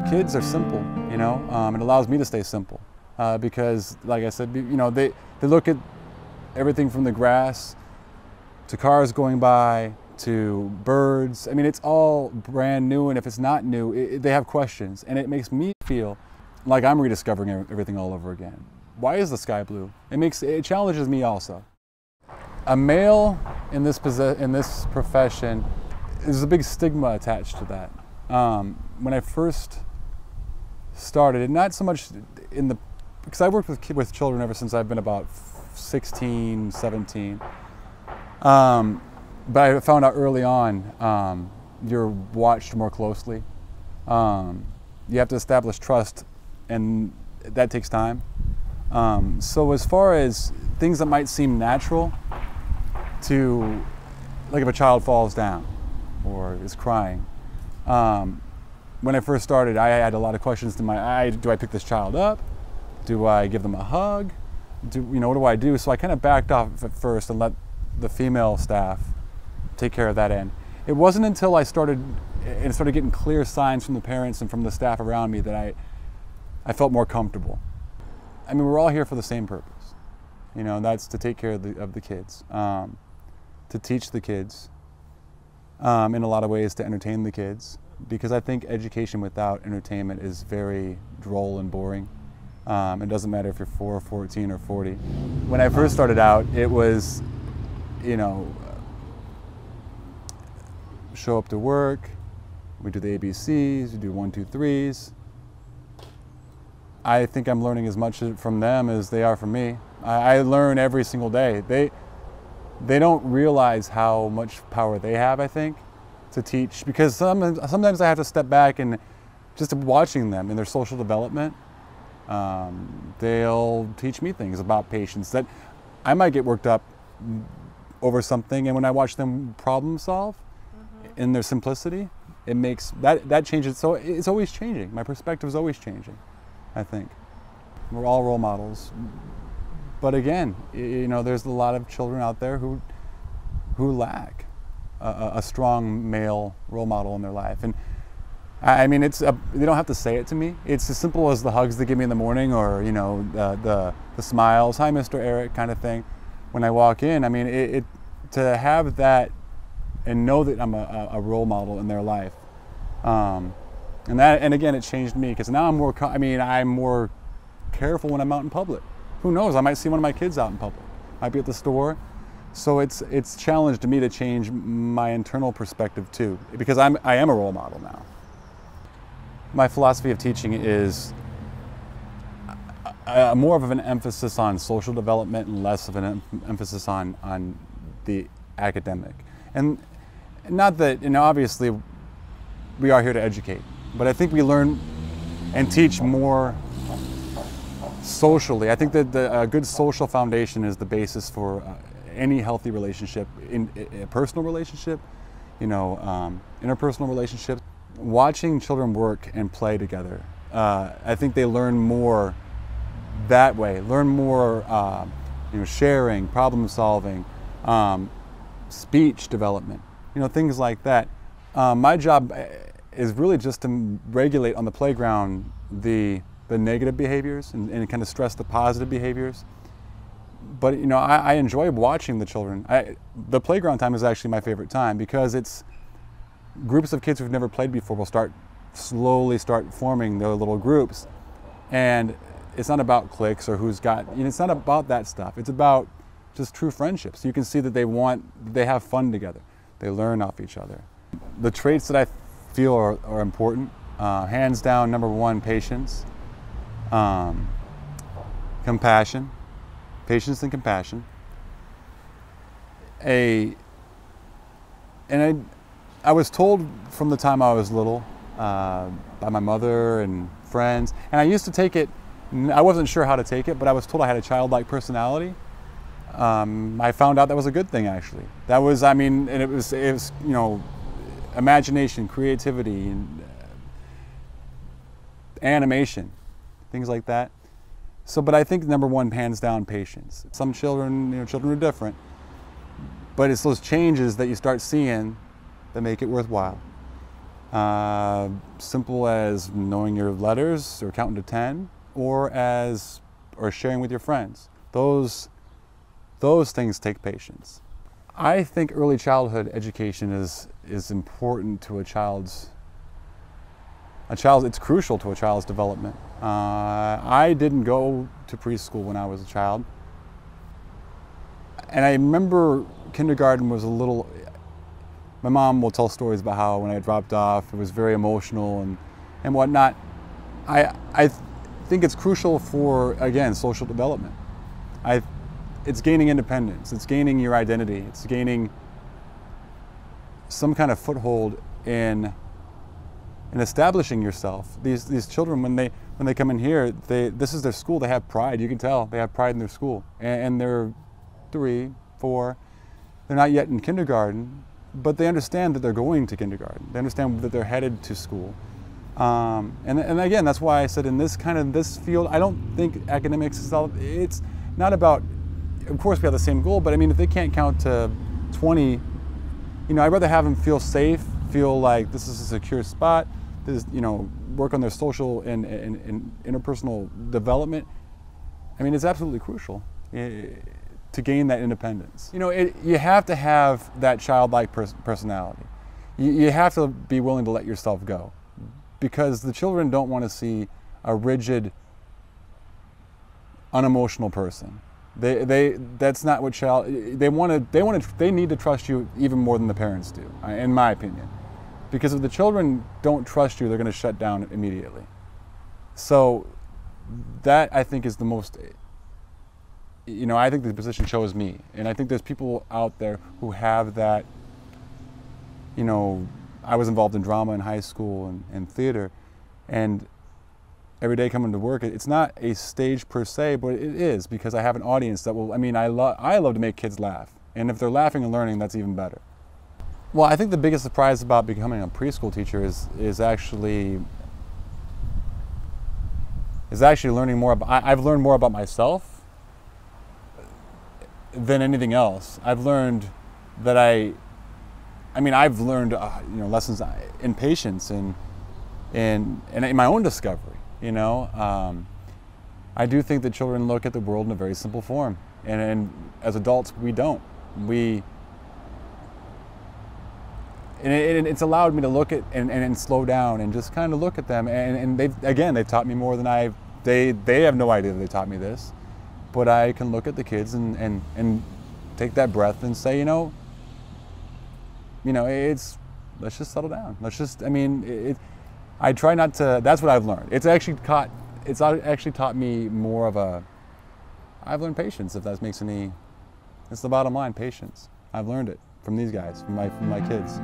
kids are simple, you know. It allows me to stay simple because, like I said, you know, they look at everything from the grass to cars going by to birds. I mean, it's all brand new, and if it's not new, they have questions, and it makes me feel like I'm rediscovering everything all over again. Why is the sky blue? It challenges me also. A male in this profession, there's a big stigma attached to that. When I first started, and not so much because I worked with children ever since I've been about 16, 17. But I found out early on, you're watched more closely. You have to establish trust, and that takes time. So as far as things that might seem natural to, like if a child falls down or is crying, when I first started, I had a lot of questions in my eye. Do I pick this child up? Do I give them a hug? What do I do? So I kind of backed off at first and let the female staff take care of that end. It wasn't until I started getting clear signs from the parents and from the staff around me that I felt more comfortable. I mean, we're all here for the same purpose. You know, that's to take care of the kids, to teach the kids, in a lot of ways to entertain the kids, because I think education without entertainment is very droll and boring. It doesn't matter if you're 4, 14, or 40. When I first started out, it was, you know, show up to work, we do the ABCs, we do 1, 2, 3s. I think I'm learning as much from them as they are from me. I learn every single day. They don't realize how much power they have, I think, to teach, because sometimes I have to step back and just watching them in their social development, they'll teach me things about patience that I might get worked up over something, and when I watch them problem solve in their simplicity, it makes that changes. So it's always changing. My perspective is always changing, I think. We're all role models, but again, you know, there's a lot of children out there who lack a strong male role model in their life. And I mean, they don't have to say it to me. It's as simple as the hugs they give me in the morning, or, you know, the smiles, "Hi, Mr. Eric," kind of thing when I walk in. I mean, to have that and know that I'm a role model in their life, and again, it changed me, because now I'm more careful when I'm out in public. Who knows? I might see one of my kids out in public. Might be at the store. So it's challenged me to change my internal perspective too, because I am a role model now. My philosophy of teaching is more of an emphasis on social development and less of an emphasis on the academic. And not that, you know, obviously we are here to educate, but I think we learn and teach more socially. I think that a good social foundation is the basis for any healthy relationship, in a personal relationship, you know, interpersonal relationships. Watching children work and play together, I think they learn more that way. Learn more, you know, sharing, problem solving, speech development, you know, things like that. My job is really just to regulate on the playground the negative behaviors and kind of stress the positive behaviors. But, you know, I enjoy watching the children. The playground time is actually my favorite time, because it's groups of kids who've never played before will slowly start forming their little groups. And it's not about cliques or who's got, you know, it's not about that stuff. It's about just true friendships. You can see that they have fun together. They learn off each other. The traits that I feel are important, hands down, number one, patience, compassion, patience and compassion. I was told from the time I was little by my mother and friends, and I used to take it, I wasn't sure how to take it, but I was told I had a childlike personality. I found out that was a good thing, actually. That was, I mean, and it was, you know, imagination, creativity, and animation, things like that. So, but I think number one, hands down, patience. Some children, you know, children are different, but it's those changes that you start seeing that make it worthwhile. simple as knowing your letters or counting to 10, or sharing with your friends. Those things take patience. I think early childhood education is important to it's crucial to a child's development. I didn't go to preschool when I was a child. And I remember kindergarten was my mom will tell stories about how when I dropped off, it was very emotional and whatnot. I think it's crucial for, again, social development. It's gaining independence, it's gaining your identity, it's gaining some kind of foothold in establishing yourself. These children, when they come in here, this is their school, they have pride. You can tell they have pride in their school. And they're 3, 4, they're not yet in kindergarten, but they understand that they're going to kindergarten. They understand that they're headed to school. And again, that's why I said in this field, I don't think academics it's not about, of course we have the same goal, but I mean, if they can't count to 20, I'd rather have them feel safe, feel like this is a secure spot, work on their social and interpersonal development. I mean, it's absolutely crucial to gain that independence. You have to have that childlike personality. You have to be willing to let yourself go, because the children don't want to see a rigid, unemotional person. That's not what they need to trust you even more than the parents do, in my opinion. Because if the children don't trust you, they're going to shut down immediately. So that, I think, is the most, I think the position chose me. And I think there's people out there who have that, I was involved in drama in high school and theater, and every day coming to work, it's not a stage per se, but it is, because I have an audience that will, I love to make kids laugh. And if they're laughing and learning, that's even better. Well, I think the biggest surprise about becoming a preschool teacher is actually learning more about, I've learned more about myself than anything else. I've learned that I've learned lessons in patience and in my own discovery. I do think that children look at the world in a very simple form, and as adults we don't. And it's allowed me to look at and slow down and just kind of look at them, and they've taught me more than they have no idea that they taught me this, but I can look at the kids and take that breath and say, let's just settle down. I try not to. That's what I've learned. It's actually taught me more of I've learned patience, if that makes any. It's the bottom line, patience. I've learned it from these guys, from my kids.